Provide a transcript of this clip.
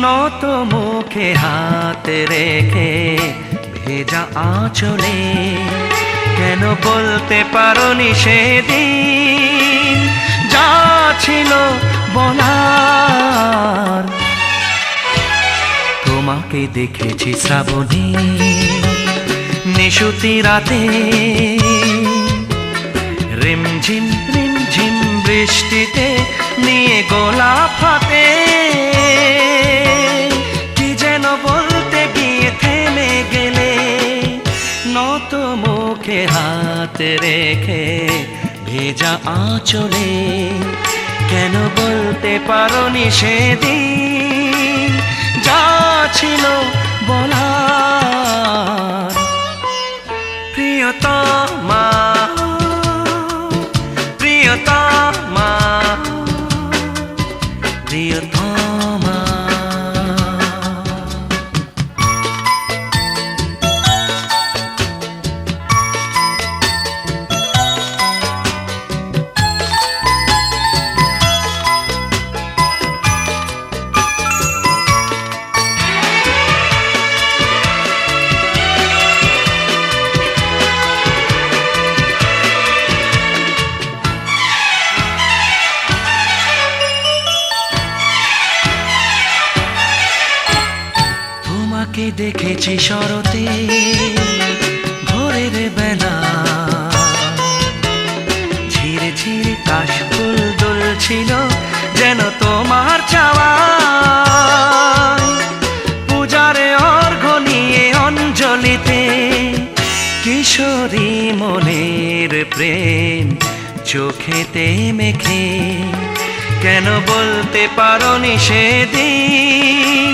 নত মুখে হাত রেখে ভেজা আঁচলে কেন বলতে পারোনি সেদিন যা ছিল বলার। তোমাকে দেখেছি শ্রাবণে নিশুতি রাতে, রিমঝিম রিমঝিম বৃষ্টিতে নিয়ে গোলাপ হাতে, কি যেন বলতে গিয়ে থেমে গেলে। নত মুখে হাত রেখে ভেজা আঁচলে কেন বলতে পারোনি সেদিন যা ছিল বলার। প্রিয়তমা প্রিয়তমা প্রিয়তমা। তোমাকে দেখেছি শরতে ভোরের বেলা, ঝিরে ঝিরে কাশফুল দুলছিল যেন তোমার চাওয়ায়। পূজারে অর্ঘ্য নিয়ে অঞ্জলিতে কিশোরী মনের প্রেম চোখেতে মেখে কেন বলতে পারোনি সেদিন